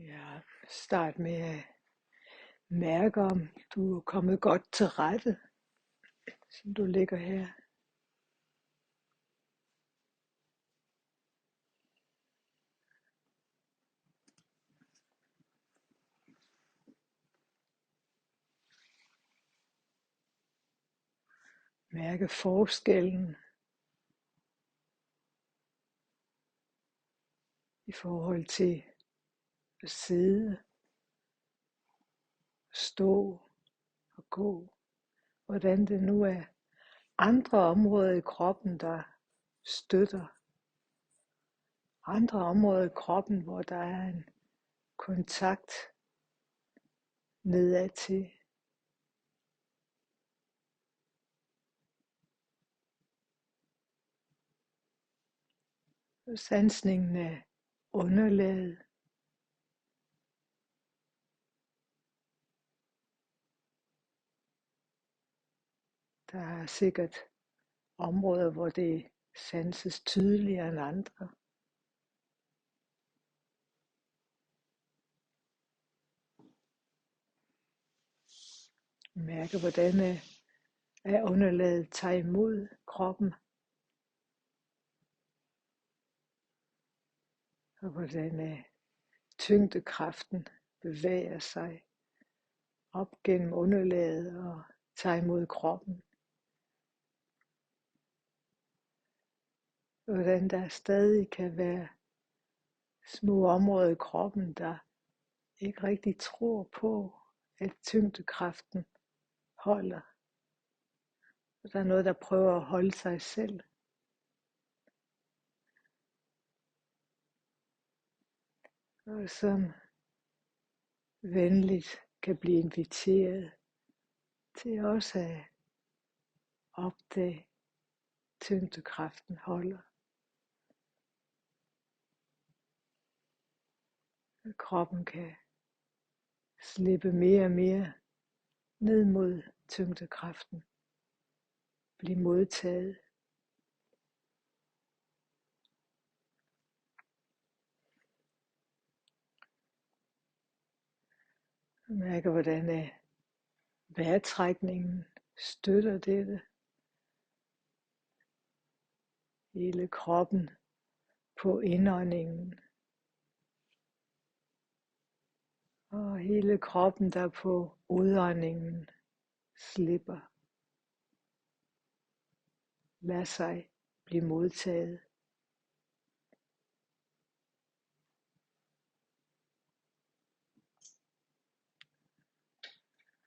Ja, start med at mærke, om du er kommet godt til rette, som du ligger her. Mærke forskellen i forhold til at sidde, stå og gå. Hvordan det nu er andre områder i kroppen, der støtter. Andre områder i kroppen, hvor der er en kontakt nedad til. Sansningen af underlaget. Der er sikkert områder, hvor det sanses tydeligere end andre. Mærke, hvordan underlaget tager imod kroppen, og hvordan tyngdekraften bevæger sig op gennem underlaget og tager imod kroppen. Hvordan der stadig kan være små områder i kroppen, der ikke rigtig tror på, at tyngdekraften holder. Og der er noget, der prøver at holde sig selv. Og som venligt kan blive inviteret til også at opdage, tyngdekraften holder. Og kroppen kan slippe mere og mere ned mod tyngdekraften. Blive modtaget. Og mærke, hvordan vejrtrækningen støtter dette. Hele kroppen på indåndingen. Og hele kroppen, der på udåndingen slipper. Lad sig blive modtaget.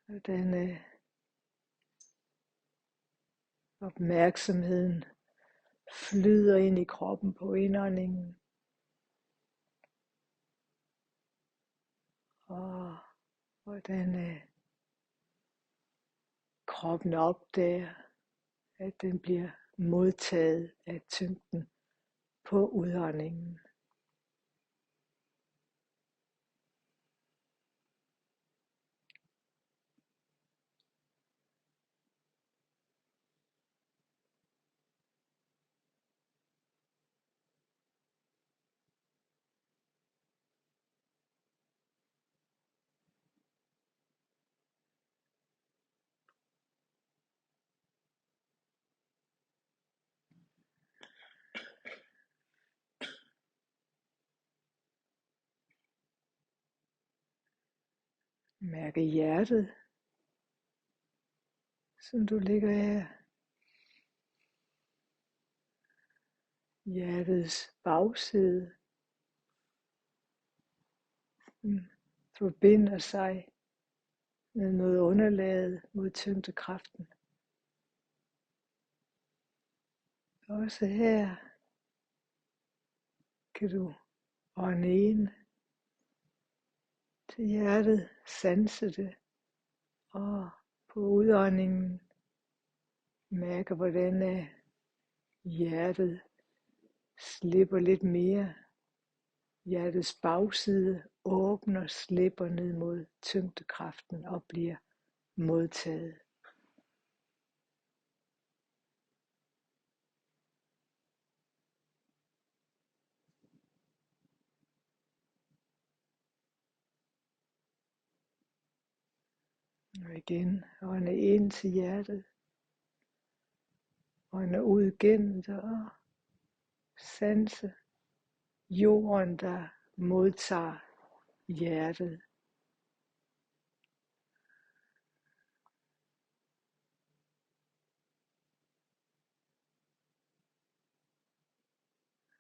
Hvordan opmærksomheden flyder ind i kroppen på indåndingen. Og hvordan kroppen opdager, at den bliver modtaget af tyngden på udåndingen. Mærke hjertet, som du ligger her. Hjertets bagside forbinder sig med noget underlaget mod tyngdekraften. Også her kan du ånde ind til hjertet, sanse det, og på udåndingen mærke, hvordan hjertet slipper lidt mere. Hjertets bagside åbner, slipper ned mod tyngdekraften og bliver modtaget. Og igen, ånde ind til hjertet. Ånde ud gennem det og sanse jorden, der modtager hjertet.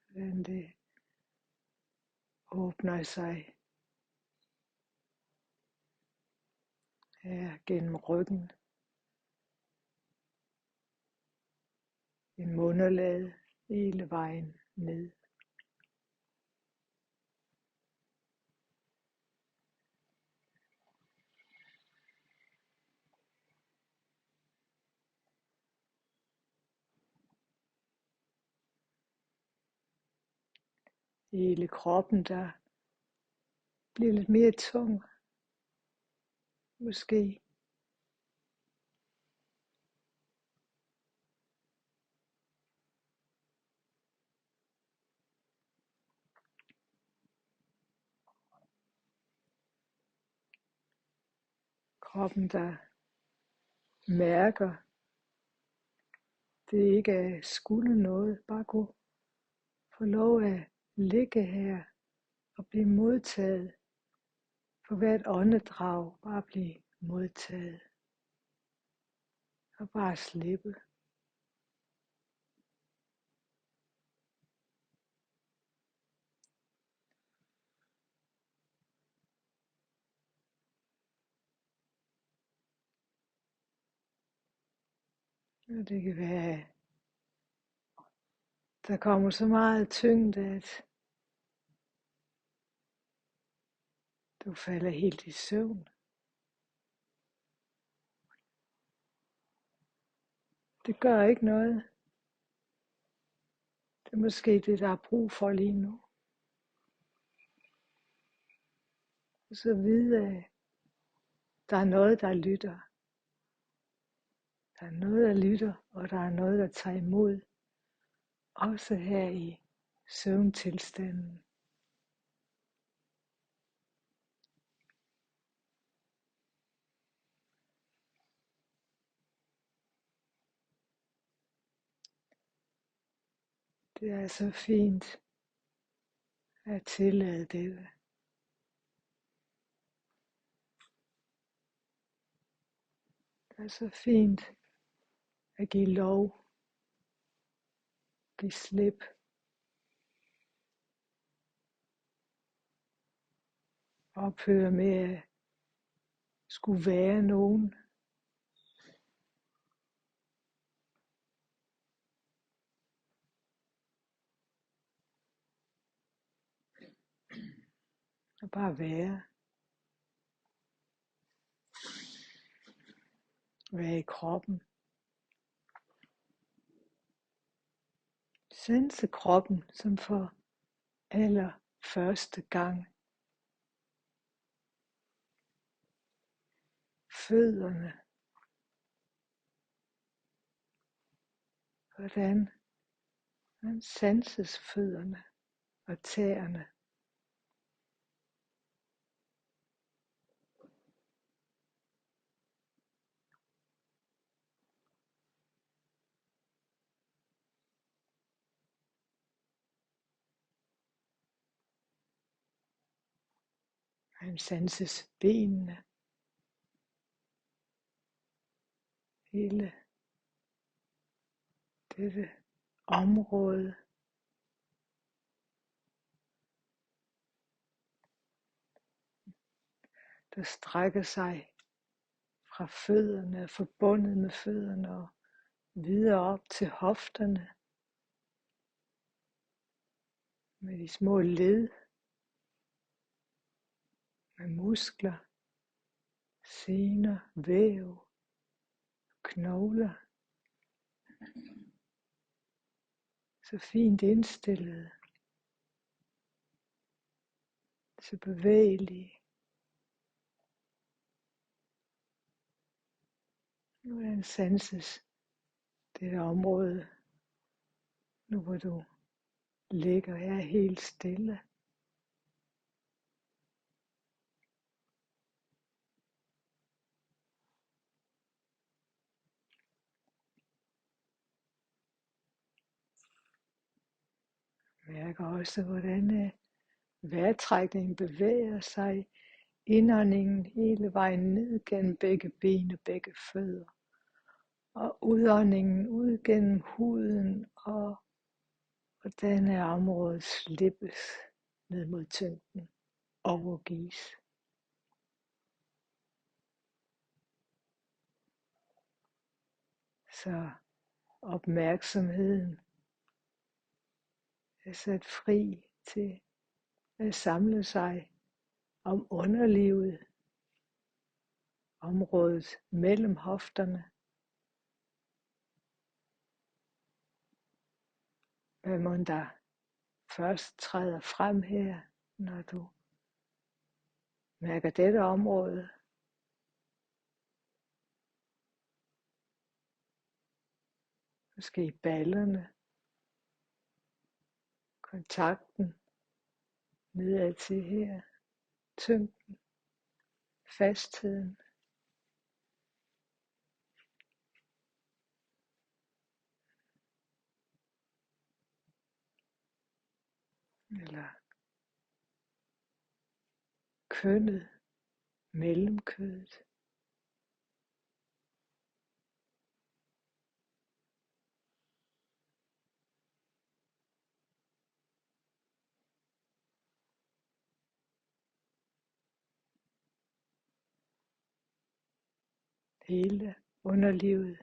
Hvordan det åbner sig her gennem ryggen, en munderlade hele vejen ned. Hele kroppen, der bliver lidt mere tung, måske. Kroppen, der mærker, det ikke er skulle noget, bare kunne få lov at ligge her og blive modtaget. For hvert åndedrag bare blive modtaget. Og bare slippe. Og det kan være, at der kommer så meget tyngde, at du falder helt i søvn. Det gør ikke noget. Det er måske det, der er brug for lige nu. Og så vide, at der er noget, der lytter. Der er noget, der lytter, og der er noget, der tager imod. Også her i søvntilstanden. Det er så fint at tillade det. Det er så fint at give lov, give slip. Ophøre med at skulle være nogen. Og bare være. Være i kroppen. Sanse kroppen som for allerførste gang. Fødderne. Hvordan sanses fødderne og tæerne. Hvordan sanses benene. Hele dette område. Der strækker sig fra fødderne, forbundet med fødderne og videre op til hofterne. Med de små led, med muskler, sener, væv, knogler. Så fint indstillet, så bevægelige. Hvordan sanses dette område, nu hvor du ligger her helt stille. Mærker også, hvordan vejrtrækningen bevæger sig. Indåndingen hele vejen ned gennem begge ben og begge fødder. Og udåndingen ud gennem huden, og hvordan er området slippes ned mod tyngden, overgives. Så opmærksomheden er sat fri til at samle sig om underlivet, området mellem hofterne. Hvad må der først træder frem her, når du mærker dette område? Måske ballerne, kontakten nedad til her, tyngden, fastheden. Eller kønnet, mellemkødet. Hele underlivet.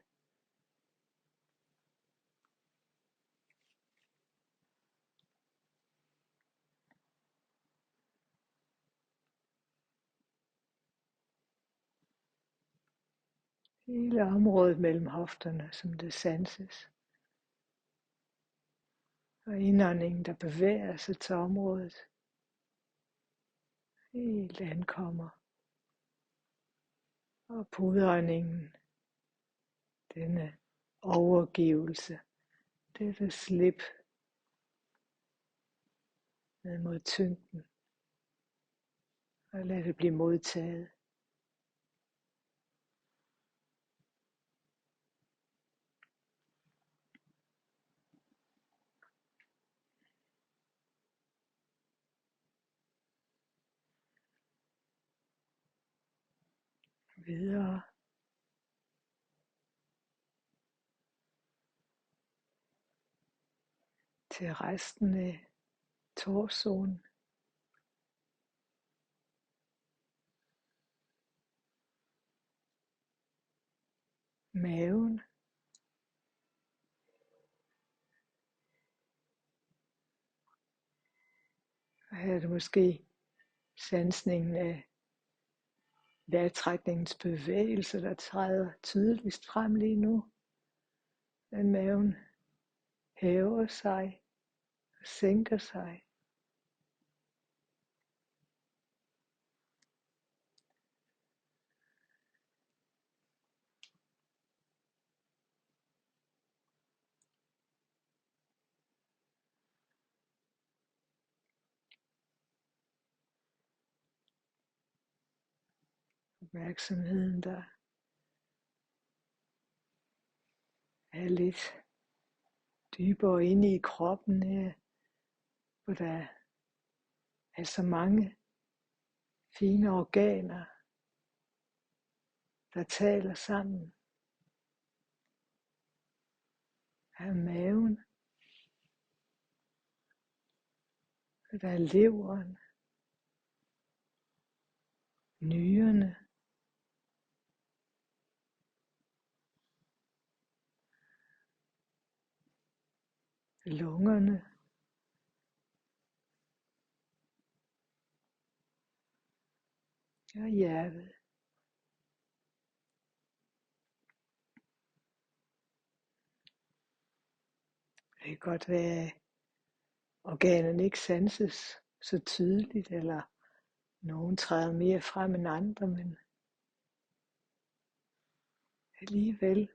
Hele området mellem hofterne, som det sanses. Og indåndingen, der bevæger sig til området. Helt ankommer. Og på udåndingen, denne overgivelse, dette slip ned mod tyngden. Og lad det blive modtaget. Videre til resten af torsoen. Maven. Og her er det måske sansningen af vejrtrækningens bevægelse, der træder tydeligst frem lige nu. Men maven hæver sig og sænker sig. Opmærksomheden, der er lidt dybere inde i kroppen her, hvor der er så mange fine organer, der taler sammen. Her er maven, og der er leveren, nyrerne, lungerne, og hjertet. Det kan godt være, at organerne ikke sanses så tydeligt, eller nogen træder mere frem end andre, men alligevel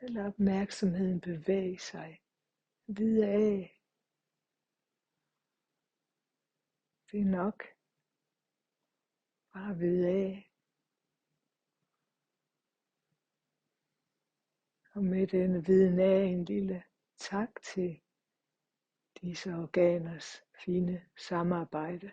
lader opmærksomheden bevæge sig videre af. Det er nok bare videre af. Og med denne viden af en lille tak til disse organers fine samarbejde.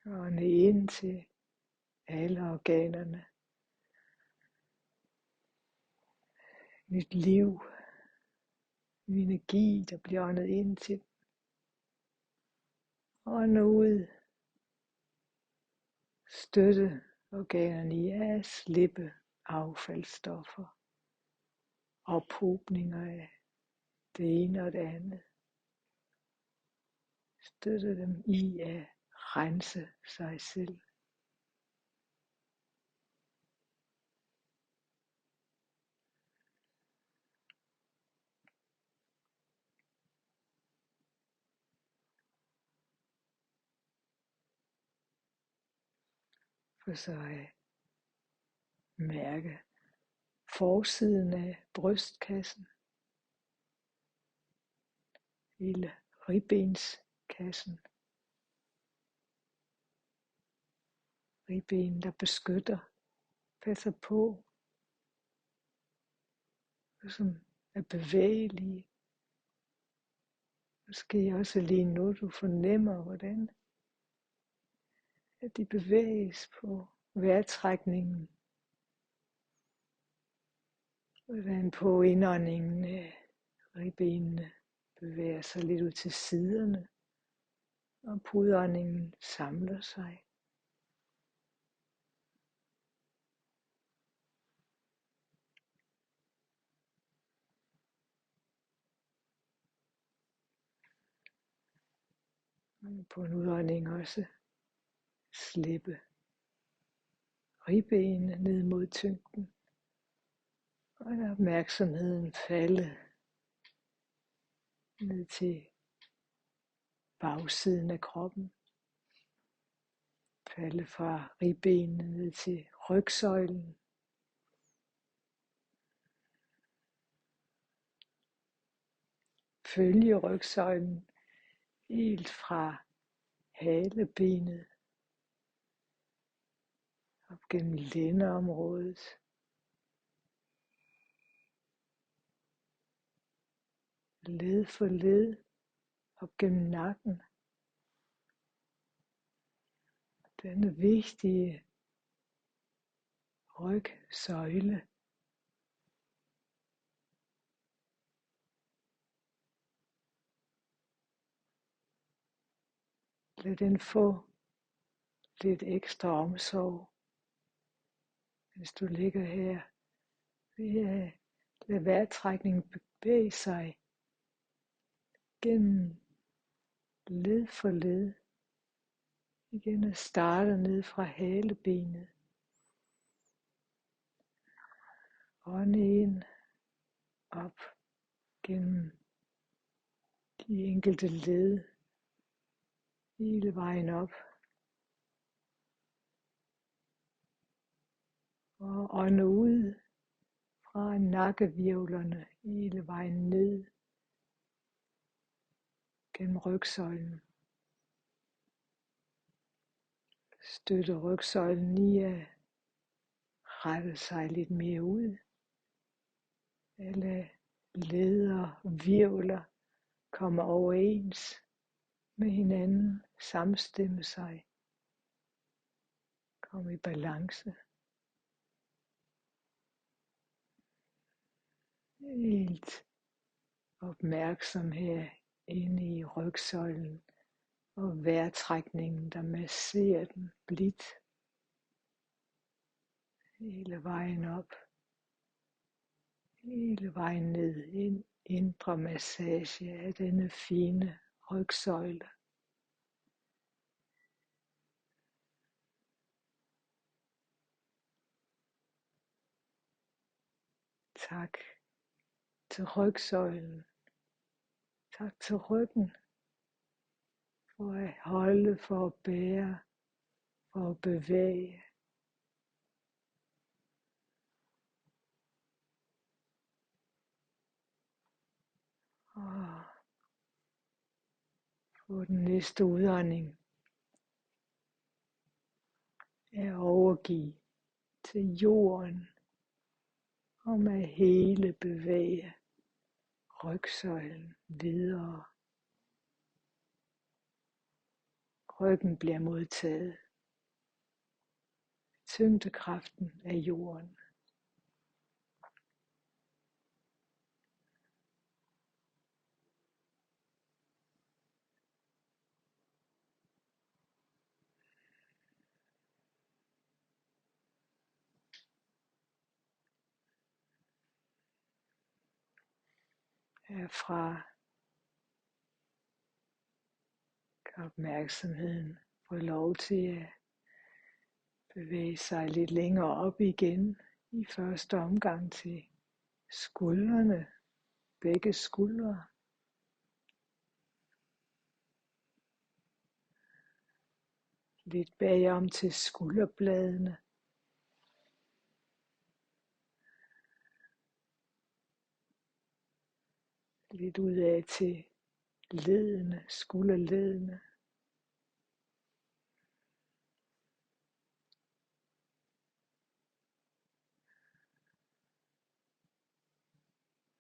Ånde ind til alle organerne. Nyt liv, ny energi, der bliver åndet ind til. Ånde ud. Støtte organerne i at slippe affaldsstoffer. Ophobninger af det ene og det andet. Støtte dem i at rense sig selv. For så at mærke forsiden af brystkassen, hele ribbenskassen, ribben der beskytter, passer på, og som er bevægelige. Måske også lige nu du fornemmer, hvordan at de bevæges på vejrtrækningen. Hvordan på indåndingen af ribbenene bevæger sig lidt ud til siderne, og på udåndingen samler sig. Og på en udånding også slippe ribbenene ned mod tyngden, og lade opmærksomheden falde ned til bagsiden af kroppen. Falde fra ribbenene ned til rygsøjlen. Følge rygsøjlen helt fra halebenet op gennem lændeområdet. Led for led op gennem nakken. Denne vigtige rygsøjle. Lad den få lidt ekstra omsorg, hvis du ligger her. Lad vejrtrækningen bevæge sig gennem led for led. Igen og starter ned fra halebenet. Ånde ind, op gennem de enkelte led. Hele vejen op. Og ånde ud fra nakkevirvlerne hele vejen ned gennem rygsøjlen. Støtte rygsøjlen i at rette sig lidt mere ud. Alle led og virvler kommer overens med hinanden, samstemme sig, komme i balance. Helt opmærksom her inde i rygsøjlen og vejrtrækningen, der masserer den blidt hele vejen op, hele vejen ned, en indre massage af denne fine rygsøjle. Tak til rygsøjlen. Tak til ryggen for at holde, for at bære, for at bevæge. Og på den næste udånding at overgive til jorden, og med hele bevæge rygsøjlen videre. Ryggen bliver modtaget. Tyngdekraften af jorden. Herfra kan opmærksomheden få lov til at bevæge sig lidt længere op igen. I første omgang til skuldrene, begge skuldre. Lidt bagom til skulderbladene. Lidt udad til ledene, skulderledene.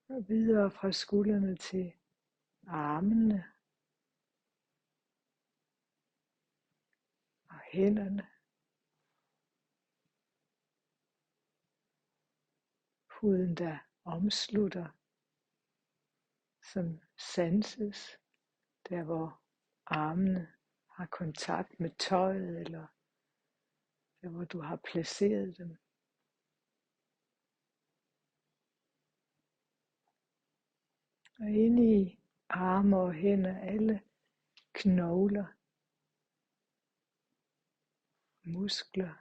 Og videre fra skuldrene til armene og hænderne. Huden, der omslutter, som sanses, der hvor armene har kontakt med tøjet, eller der hvor du har placeret dem. Og inde i arme og hænder, alle knogler, muskler,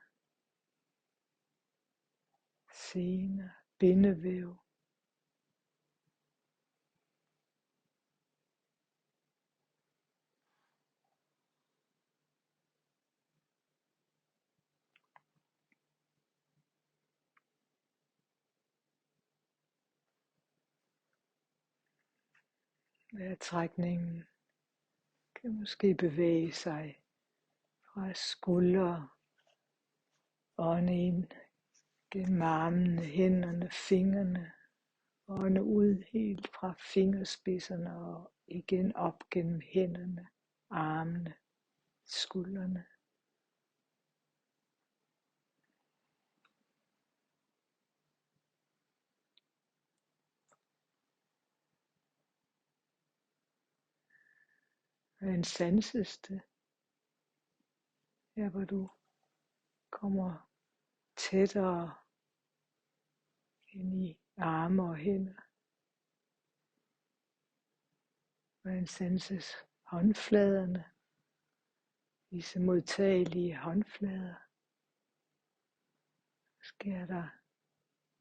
sener, bindevæv. Vejrtrækningen kan måske bevæge sig fra skuldre, ånde ind gennem armene, hænderne, fingrene, ånde ud helt fra fingerspidserne og igen op gennem hænderne, armene, skuldrene. Hvordan sanses det? Her hvor du kommer tættere ind i arme og hænder. Hvordan sanses håndfladerne? Disse modtagelige håndflader. Sker der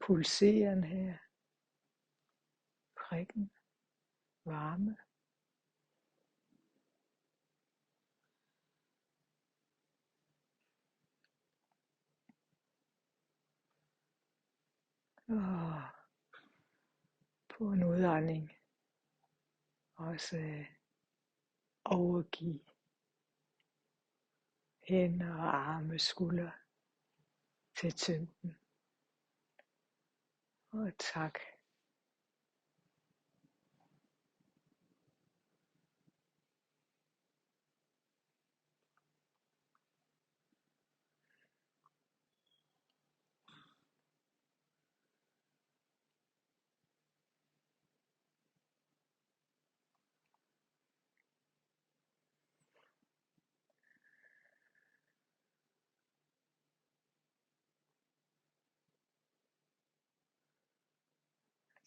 pulseren her? Prikken? Varme? Og på en udånding også overgive hænder og arme, skuldre til tyngden. Og tak.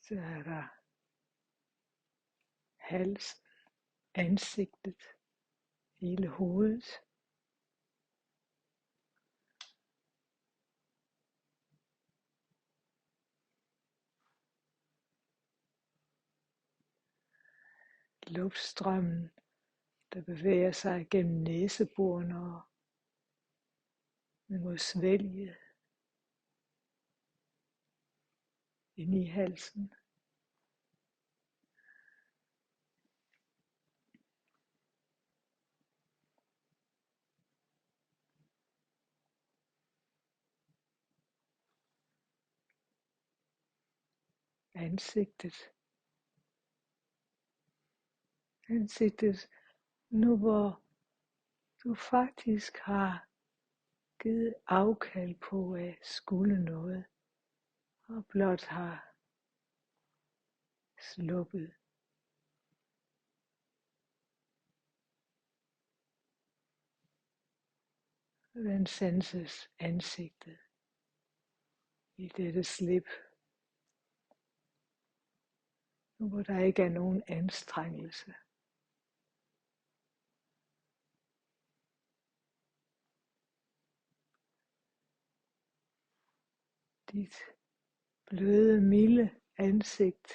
Så er der halsen, ansigtet, hele hovedet. Luftstrømmen, der bevæger sig gennem næseborene og mod svælget ind i halsen. ansigtet. Ansigtet, nu hvor du faktisk har givet afkald på at skulle noget, og blot har sluppet. Hvordan sanses ansigtet i dette slip, nu hvor der ikke er nogen anstrengelse. Dit bløde, milde ansigt.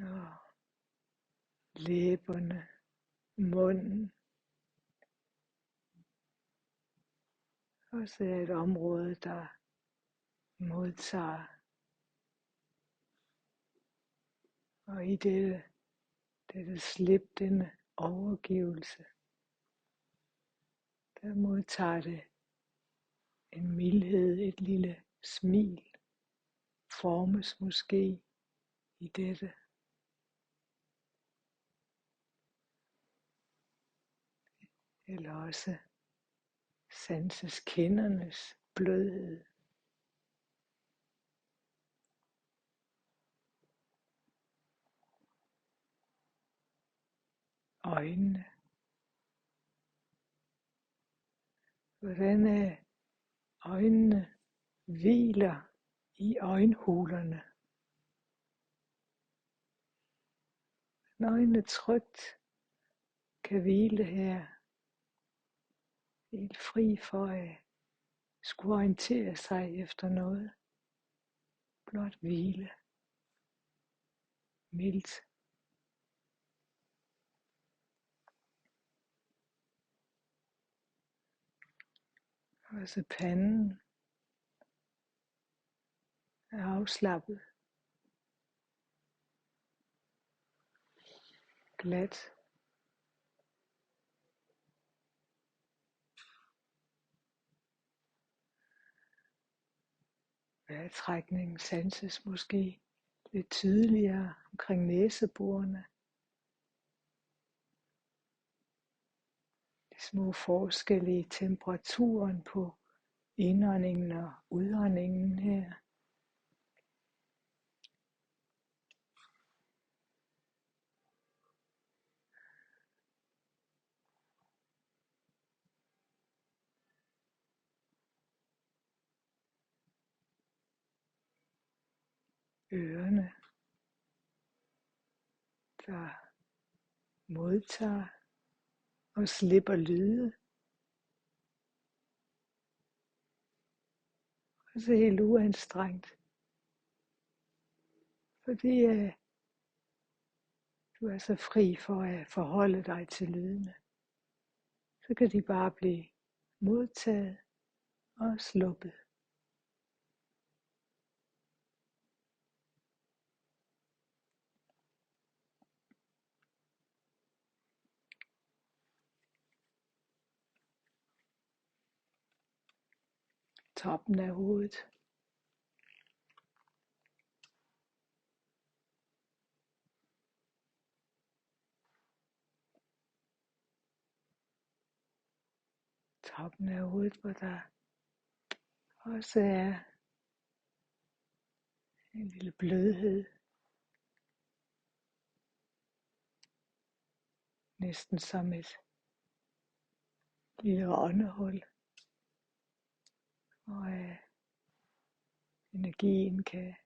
Og læberne, munden. Også et område, der modtager. Og i dette slip, denne overgivelse, der modtager det en mildhed, et lille smil, formes måske i dette. Eller også sanses kindernes blødhed. Øjnene. Hvordan øjnene hviler i øjenhulerne. Når øjnene trygt kan hvile her, helt fri for at skulle orientere sig efter noget. Blot hvile. Mildt. Også panden er afslappet. Glat. Vejrtrækningen sanses måske lidt tydeligere omkring næseborene. De små forskelle i temperaturen på indåndingen og udåndingen her. Ørerne, der modtager og slipper lyde. Og så helt uanstrengt. Fordi du er så fri for at forholde dig til lydene. Så kan de bare blive modtaget og sluppet. Toppen af hovedet. Toppen af hovedet, hvor der også er en lille blødhed. Næsten som et lille åndehul. Og energien kan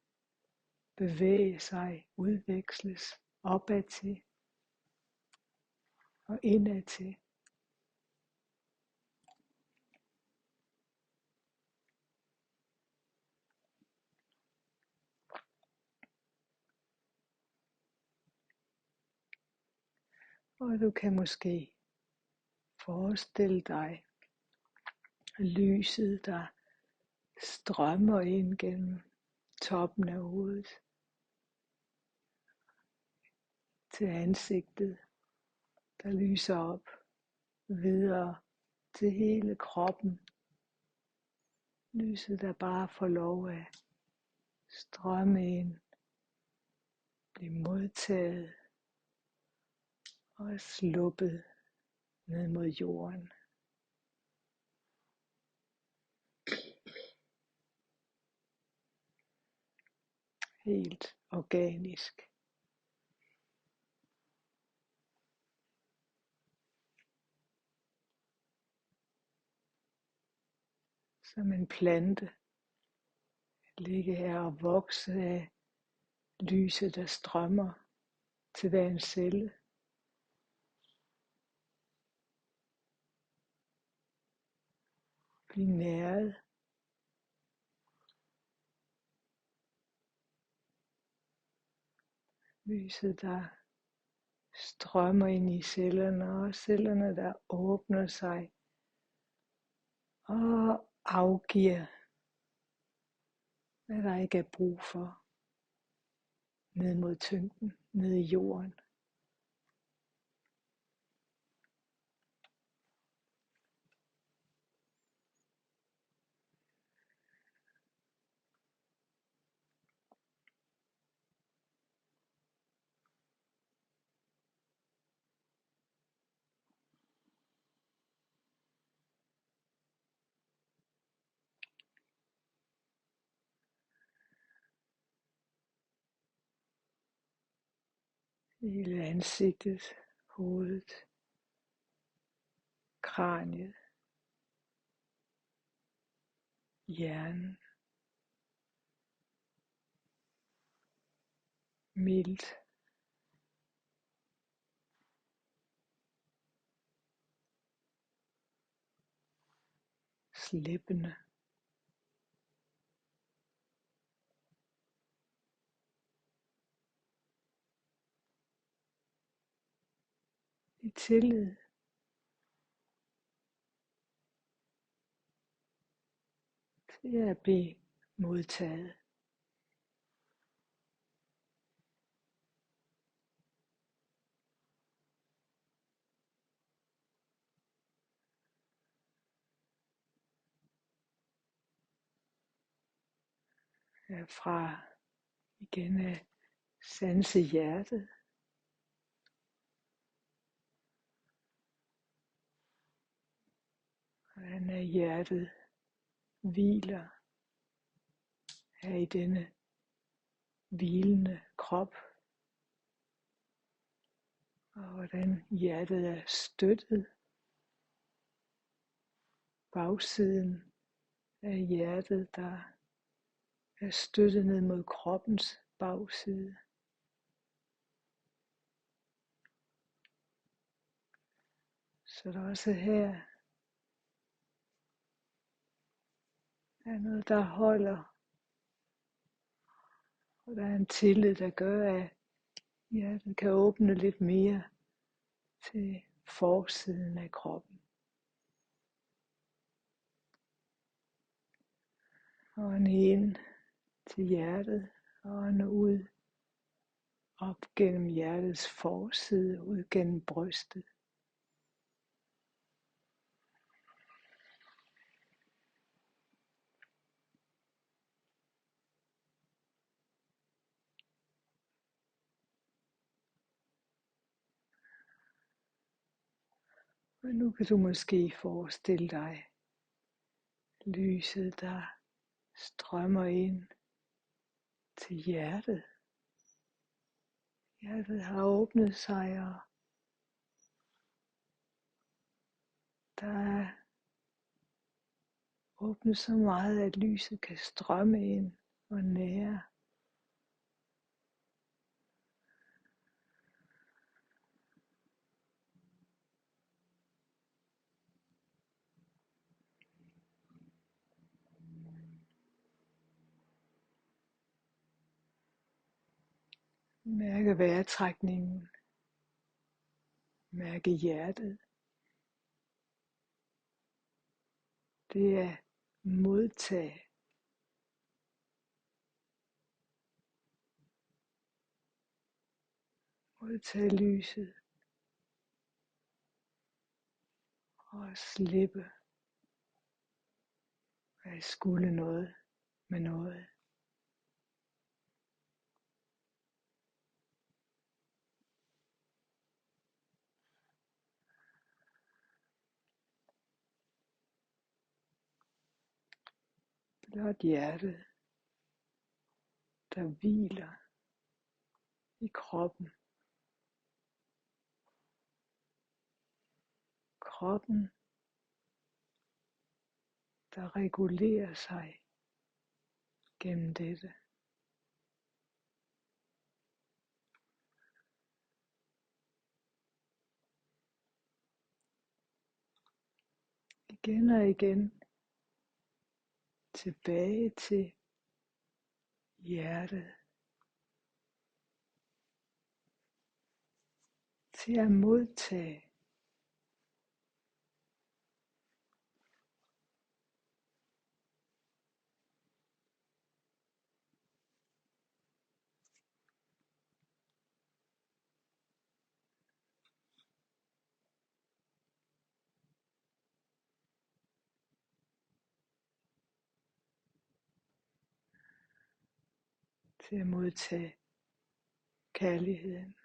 bevæge sig, udveksles opad til og indad til. Og du kan måske forestille dig lyset, der strømmer ind gennem toppen af hovedet til ansigtet, der lyser op, videre til hele kroppen. Lyset, der bare får lov at strømme ind, blive modtaget og sluppet ned mod jorden. Helt organisk. Som en plante, ligge her og vokse af lyset, der strømmer til hver en celle. Bliv næret. Lyset, der strømmer ind i cellerne, og cellerne, der åbner sig og afgiver, hvad der ikke er brug for, ned mod tyngden, ned i jorden. Hele ansigtet, hovedet, kraniet, hjernen, mildt, slippende, i tillid. Til at blive modtaget. Fra igen at sanse hjertet. Hvordan er hjertet hviler her i denne hvilende krop. Og hvordan hjertet er støttet. Bagsiden af hjertet, der er støttet ned mod kroppens bagside. Så der også her er noget, der holder. Og der er en tillid, der gør, at hjertet kan åbne lidt mere til forsiden af kroppen. Og ind til hjertet, og ud op gennem hjertets forside, ud gennem brystet. Og nu kan du måske forestille dig lyset, der strømmer ind til hjertet. Hjertet har åbnet sig, og der er åbnet så meget, at lyset kan strømme ind og nære. Mærke vejrtrækningen. Mærke hjertet. Det er modtage. Modtage lyset og slippe at skulle noget med noget. Blot hjertet, der hviler i kroppen. Kroppen, der regulerer sig gennem dette. Igen og igen tilbage til hjertet. Til at modtage. Til at modtage kærligheden.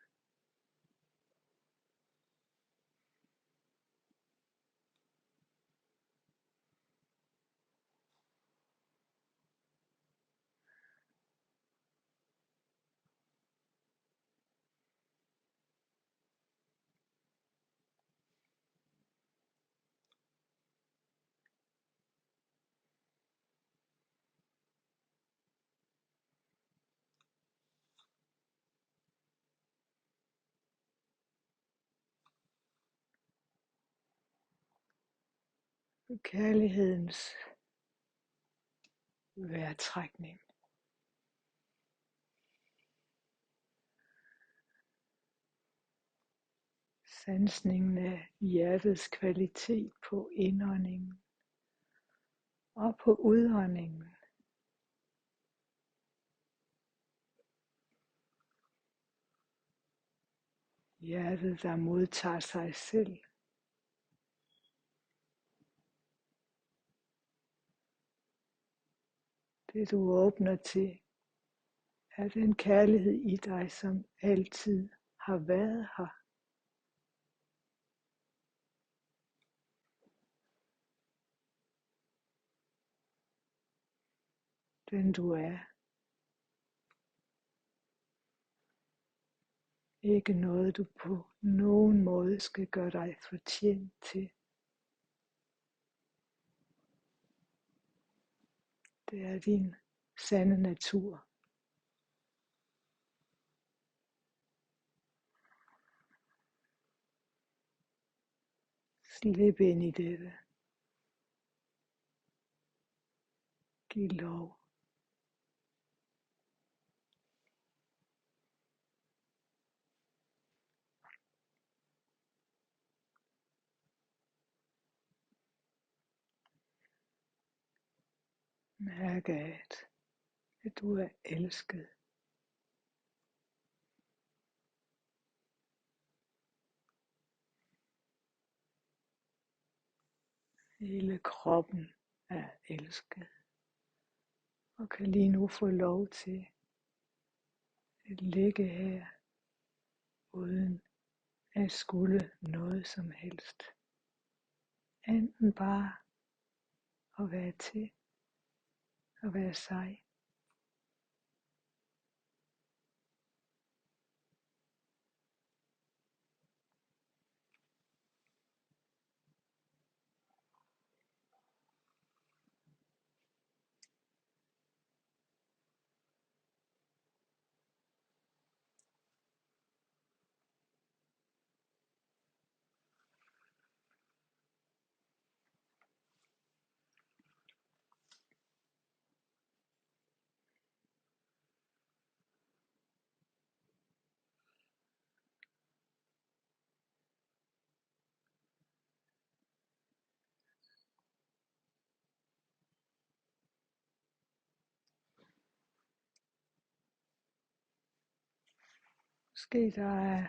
Kærlighedens vejrtrækning. Sansningen af hjertets kvalitet på indåndingen og på udåndingen. Hjertet, der modtager sig selv. Det du åbner til, er den kærlighed i dig, som altid har været her. Den du er. Ikke noget du på nogen måde skal gøre dig fortjent til. Det er din sande natur. Slip ind i dette. Giv lov. Mærke at du er elsket. Hele kroppen er elsket. Og kan lige nu få lov til at ligge her, uden at skulle noget som helst. Enten bare at være til, at være sig. Måske der er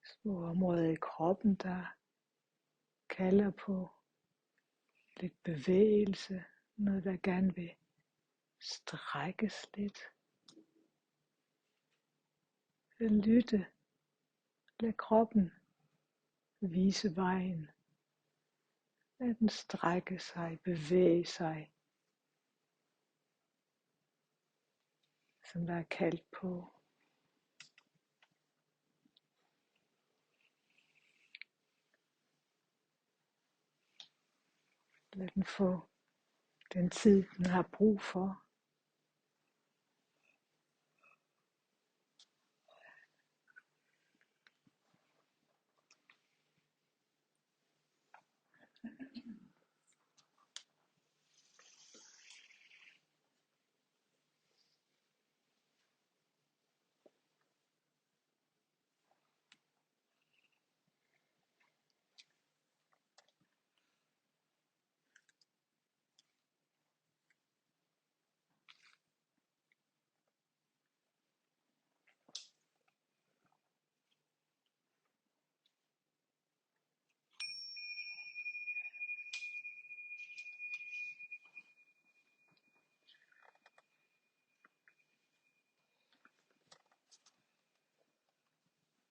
små områder i kroppen, der kalder på lidt bevægelse, noget der gerne vil strækkes lidt. Lytte, lad kroppen vise vejen. Lad den strække sig, bevæge sig, som der er kaldt på. Lad den få den tid, den har brug for.